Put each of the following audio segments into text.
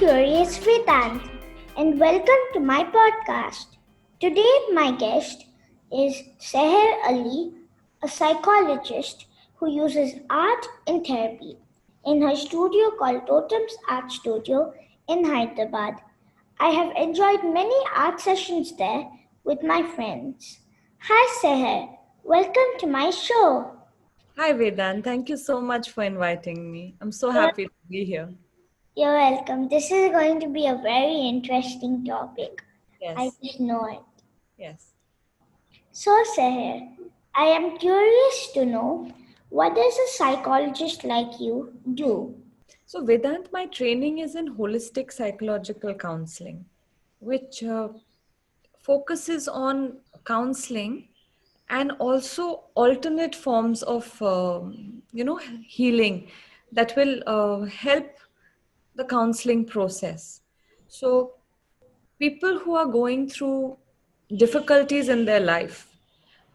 Curious Vedanth and welcome to my podcast. Today my guest is Saher Ali, a psychologist who uses art in therapy in her studio called Totums Art Studio in Hyderabad. I have enjoyed many art sessions there with my friends. Hi Saher, welcome to my show. Hi Vedan, thank you so much for inviting me. I'm so happy to be here. You're welcome. This is going to be a very interesting topic. I Yes, just know it. yes. So, Seher, I am curious to know, what does a psychologist like you do? So Vedant, my training is in holistic psychological counseling, which focuses on counseling and also alternate forms of, healing that will help the counseling process. So people who are going through difficulties in their life,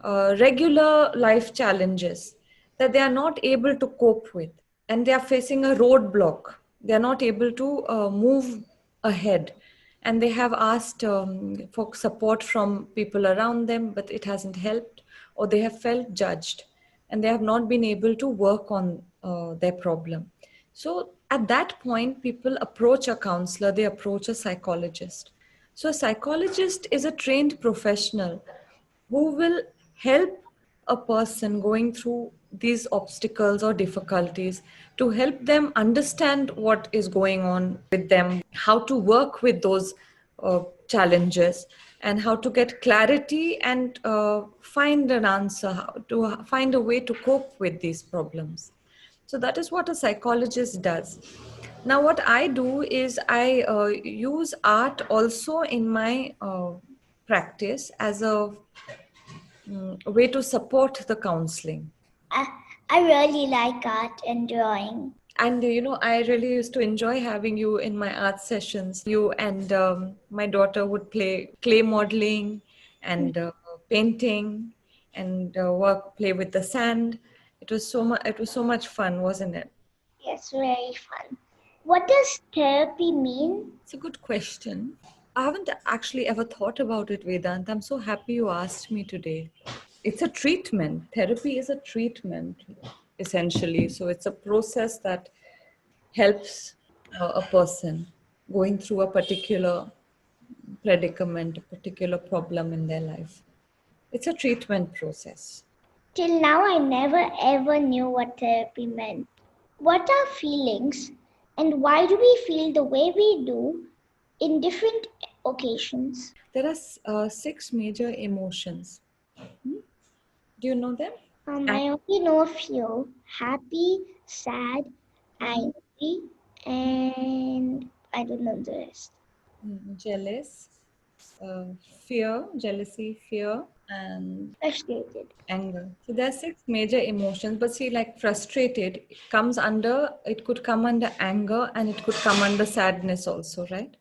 regular life challenges that they are not able to cope with, and they are facing a roadblock, they are not able to move ahead, and they have asked for support from people around them, but it hasn't helped, or they have felt judged and they have not been able to work on their problem. So at that point, people approach a counselor, they approach a psychologist. So, a psychologist is a trained professional who will help a person going through these obstacles or difficulties to help them understand what is going on with them, how to work with those challenges, and how to get clarity and find an answer, how to find a way to cope with these problems. So that is what a psychologist does. Now, what I do is I use art also in my practice as a way to support the counseling. I, I really like art and drawing. And I really used to enjoy having you in my art sessions. You and my daughter would play clay modeling and painting and play with the sand. It was so much fun, wasn't it? Yes, very fun. What does therapy mean? It's a good question. I haven't actually ever thought about it, Vedant. I'm so happy you asked me today. It's a treatment. Therapy is a treatment, essentially. So it's a process that helps a person going through a particular predicament, a particular problem in their life. It's a treatment process. Till now, I never ever knew what therapy meant. What are feelings and why do we feel the way we do in different occasions? There are 6 major emotions. Do you know them? I only know a few: happy, sad, angry, and I don't know the rest. Jealous, jealousy, fear, and Frustrated. anger. So there are 6 major emotions, but see, like frustrated comes under, it could come under anger and it could come under sadness also, right?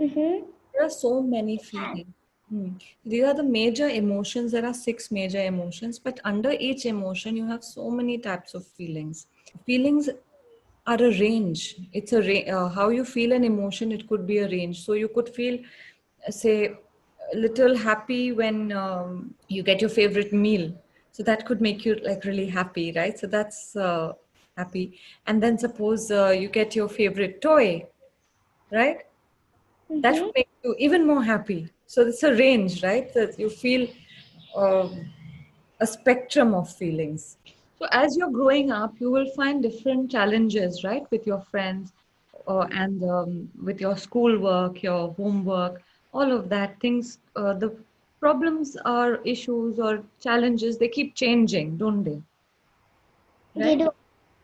Mm-hmm. There are so many feelings. These are the major emotions. There are 6 major emotions, but under each emotion, you have so many types of feelings. Feelings are a range. It's how you feel an emotion. It could be a range. So you could feel, say, a little happy when you get your favorite meal. So that could make you like really happy, right? So that's happy. And then suppose you get your favorite toy, right? That Mm-hmm. would make you even more happy. So it's a range, right? That you feel um, a spectrum of feelings. So as you're growing up, you will find different challenges, right, with your friends and with your schoolwork, your homework, all of that. Things, the problems or issues or challenges, they keep changing, don't they? They Right? do.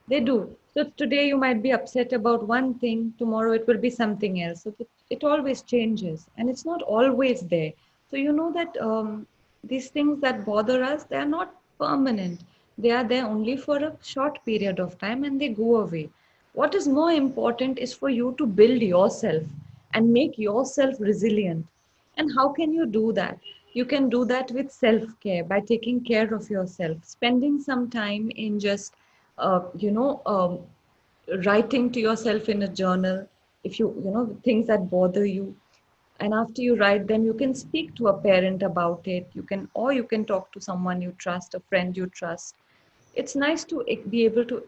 They do. So today you might be upset about one thing, tomorrow it will be something else. So it always changes and it's not always there. So you know that these things that bother us, they are not permanent. They are there only for a short period of time and they go away. What is more important is for you to build yourself and make yourself resilient. And how can you do that? You can do that with self care by taking care of yourself, spending some time in just uh, you know, um, writing to yourself in a journal, if things that bother you, and after you write them, you can speak to a parent about it. You can talk to someone you trust, a friend you trust. It's nice to be able to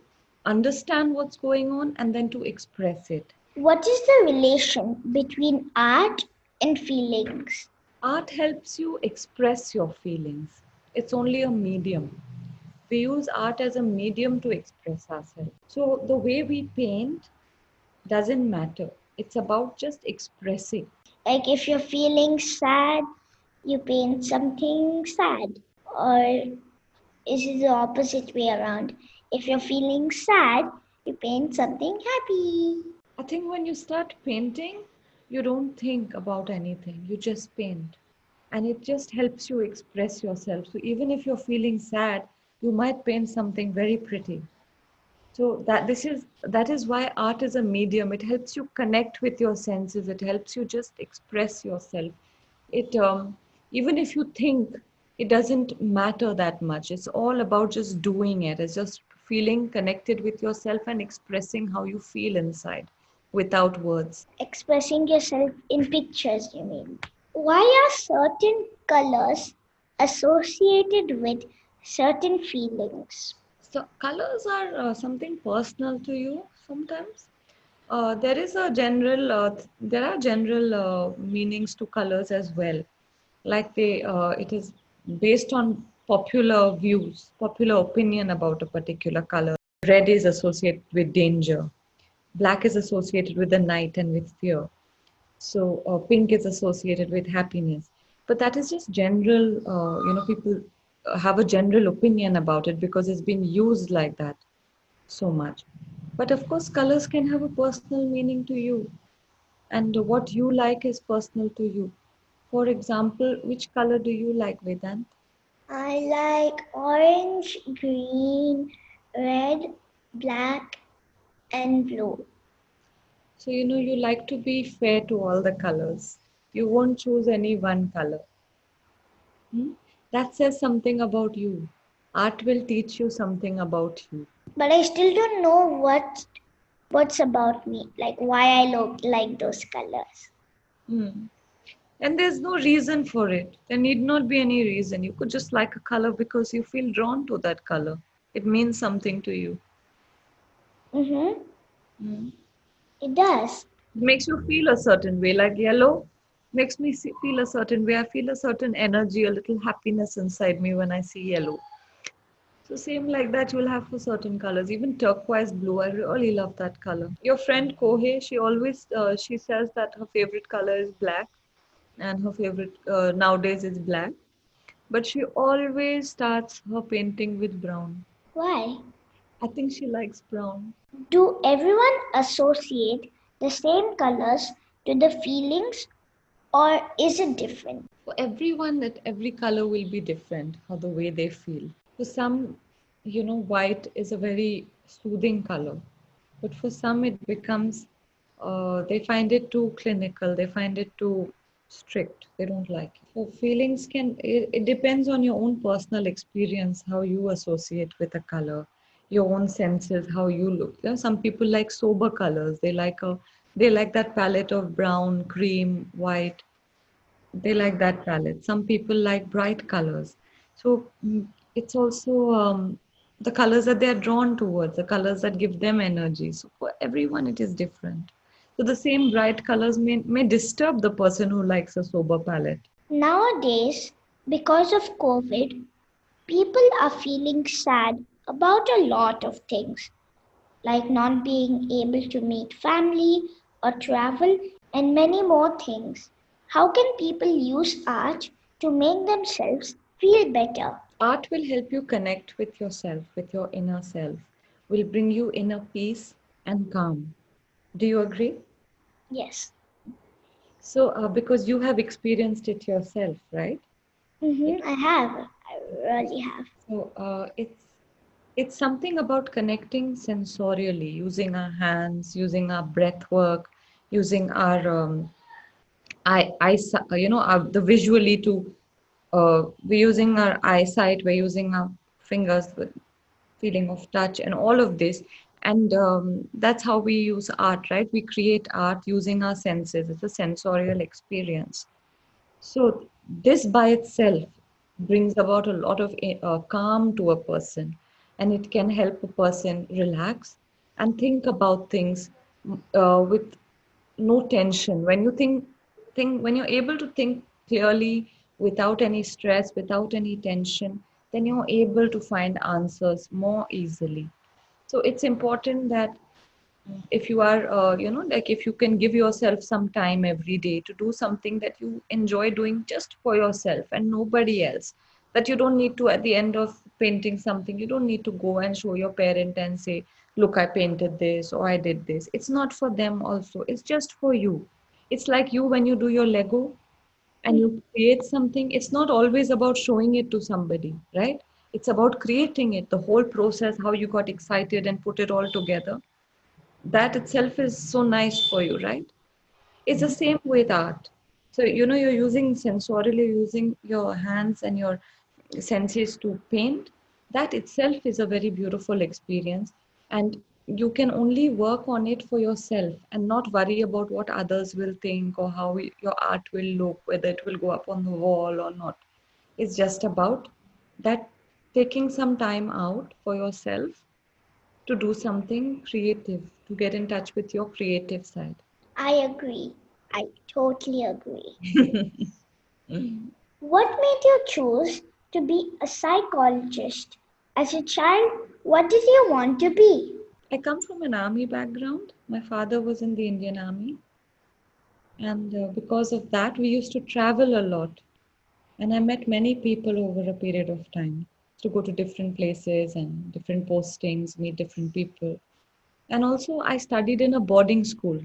understand what's going on and then to express it. What is the relation between art and feelings? Art helps you express your feelings. It's only a medium. We use art as a medium to express ourselves. So the way we paint doesn't matter. It's about just expressing. Like if you're feeling sad, you paint something sad. Or is it the opposite way around? If you're feeling sad, you paint something happy. I think when you start painting, you don't think about anything. You just paint. And it just helps you express yourself. So even if you're feeling sad, you might paint something very pretty. So that is why art is a medium. It helps you connect with your senses. It helps you just express yourself. It even if you think, it doesn't matter that much. It's all about just doing it. It's just feeling connected with yourself and expressing how you feel inside without words. Expressing yourself in pictures, you mean? Why are certain colors associated with certain feelings? So colors are something personal to you sometimes. There is a general, there are general meanings to colors as well. Like it is based on popular views, popular opinion about a particular color. Red is associated with danger. Black is associated with the night and with fear. So pink is associated with happiness. But that is just general, people have a general opinion about it because it's been used like that so much. But of course, colors can have a personal meaning to you, and what you like is personal to you. For example, which color do you like, Vedant? I like orange, green, red, black, and blue. So, you like to be fair to all the colors. You won't choose any one color. Hmm? That says something about you. Art will teach you something about you. But I still don't know what's about me, like why I like those colors. Hmm. And there's no reason for it. There need not be any reason. You could just like a color because you feel drawn to that color. It means something to you. Mm-hmm. Hmm. It does. It makes you feel a certain way. Like yellow makes me feel a certain way. I feel a certain energy, a little happiness inside me when I see yellow. So same like that you'll have for certain colors. Even turquoise blue, I really love that color. Your friend Kohei, she always she says that her favorite color is black, and her favorite nowadays is black. But she always starts her painting with brown. Why? I think she likes brown. Do everyone associate the same colors to the feelings or is it different? For everyone, that every color will be different, how the way they feel. For some, white is a very soothing color. But for some, it becomes, they find it too clinical, they find it too strict, they don't like it. So feelings it depends on your own personal experience, how you associate with a color, your own senses, how you look. Some people like sober colors, they like that palette of brown, cream, white. They like that palette. Some people like bright colors. So it's also the colors that they're drawn towards, the colors that give them energy. So for everyone, it is different. So the same bright colors may disturb the person who likes a sober palette. Nowadays, because of COVID, people are feeling sad about a lot of things, like not being able to meet family or travel, and many more things. How can people use art to make themselves feel better? Art will help you connect with yourself, with your inner self, will bring you inner peace and calm. Do you agree? Yes. So, because you have experienced it yourself, right? I have. I really have. So it's something about connecting sensorially, using our hands, using our breath work, using our the visually to we're using our eyesight, we're using our fingers, the feeling of touch, and all of this And that's how we use art, right? We create art using our senses. It's a sensorial experience. So this by itself brings about a lot of calm to a person, and it can help a person relax and think about things with no tension. When you think when you're able to think clearly without any stress, without any tension, then you're able to find answers more easily. So it's important that if you are like if you can give yourself some time every day to do something that you enjoy doing just for yourself and nobody else, that you don't need to, at the end of painting something, you don't need to go and show your parent and say, look, I painted this or I did this. It's not for them also, it's just for you. It's like you when you do your Lego and you create something, it's not always about showing it to somebody, right? It's about creating it, the whole process, how you got excited and put it all together. That itself is so nice for you, right? It's the same with art. So, you're using sensorially, using your hands and your senses to paint. That itself is a very beautiful experience. And you can only work on it for yourself and not worry about what others will think or how your art will look, whether it will go up on the wall or not. It's just about that taking some time out for yourself to do something creative, to get in touch with your creative side. I agree. I totally agree. What made you choose to be a psychologist? As a child, what did you want to be? I come from an army background. My father was in the Indian Army, and because of that, we used to travel a lot. And I met many people over a period of time to go to different places and different postings, meet different people. And also, I studied in a boarding school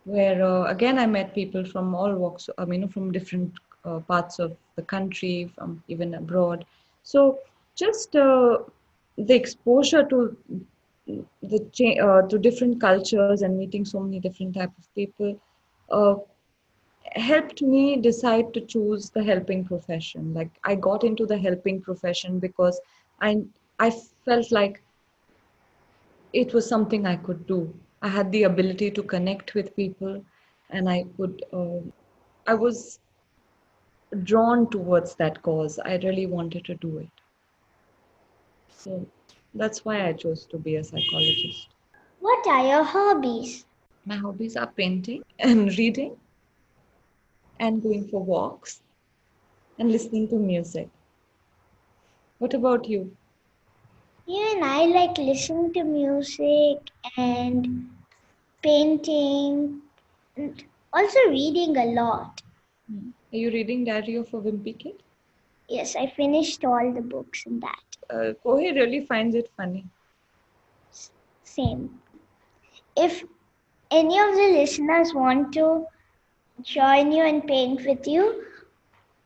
where again I met people from all walks, from different parts of the country, from even abroad. So just the exposure to to different cultures and meeting so many different type of people uh, helped me decide to choose the helping profession. Like I got into the helping profession because I I felt like it was something I could do. I had the ability to connect with people, and I could. I was drawn towards that cause. I really wanted to do it. So that's why I chose to be a psychologist. What are your hobbies? My hobbies are painting and reading and going for walks and listening to music. What about you? Even I like listening to music and painting and also reading a lot. Are you reading Diary of a Wimpy Kid? Yes, I finished all the books in that. Kohei really finds it funny. Same. If any of the listeners want to join you and paint with you,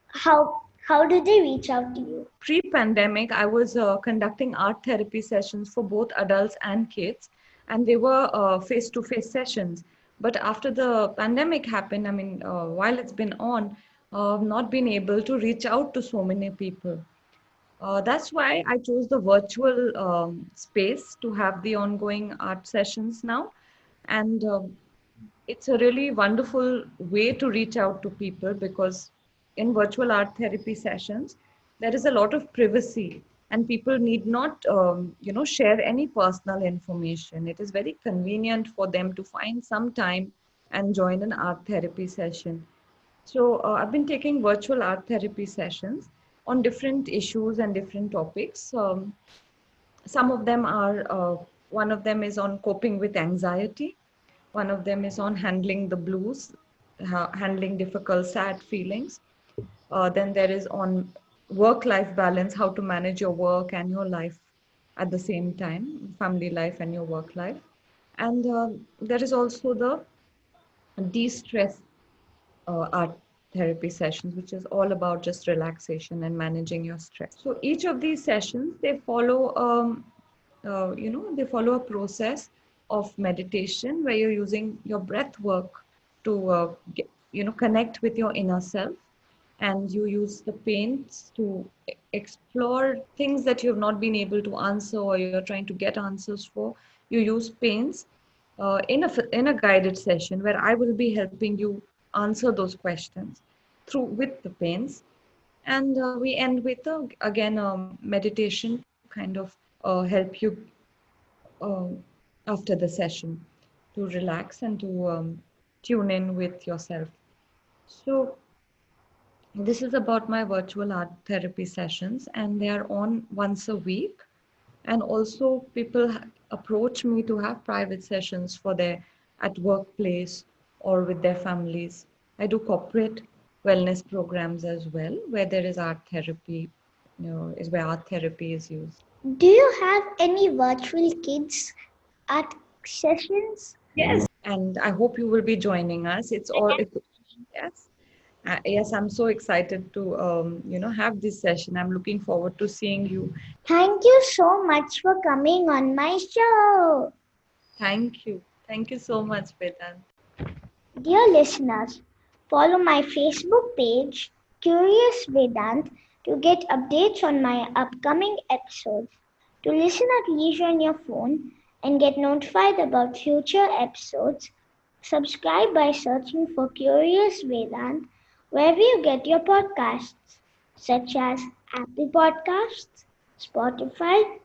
how do they reach out to you? Pre-pandemic, I was conducting art therapy sessions for both adults and kids, and they were face-to-face sessions. But after the pandemic happened, while it's been on, I've not been able to reach out to so many people. That's why I chose the virtual space to have the ongoing art sessions now. And it's a really wonderful way to reach out to people because in virtual art therapy sessions, there is a lot of privacy and people need not, share any personal information. It is very convenient for them to find some time and join an art therapy session. So I've been taking virtual art therapy sessions on different issues and different topics. Some of them are, one of them is on coping with anxiety. One of them is on handling the blues, handling difficult, sad feelings. Then there is on work-life balance, how to manage your work and your life at the same time, family life and your work life. And there is also the de-stress art therapy sessions, which is all about just relaxation and managing your stress. So each of these sessions, they follow, they follow a process of meditation where you're using your breath work to, connect with your inner self, and you use the paints to explore things that you have not been able to answer or you're trying to get answers for, you use paints in a guided session where I will be helping you answer those questions through with the paints. And we end with again meditation to kind of help you uh, after the session to relax and to tune in with yourself. So this is about my virtual art therapy sessions, and they are on once a week. And also, people approach me to have private sessions for their at workplace or with their families. I do corporate wellness programs as well, where there is art therapy, is where art therapy is used. Do you have any virtual kids art sessions? Yes, and I hope you will be joining us. Yes. Yes, I'm so excited to have this session. I'm looking forward to seeing you. Thank you so much for coming on my show. Thank you. Thank you so much, Vedant. Dear listeners, follow my Facebook page, Curious Vedanth, to get updates on my upcoming episodes. To listen at leisure on your phone and get notified about future episodes, subscribe by searching for Curious Vedanth wherever you get your podcasts, such as Apple Podcasts, Spotify,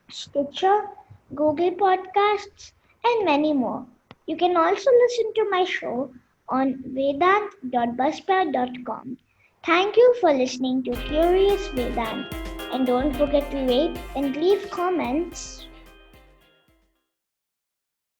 Stitcher, Google Podcasts, and many more. You can also listen to my show on vedanth.buzzsprout.com. Thank you for listening to Curious Vedanth, and don't forget to rate and leave comments.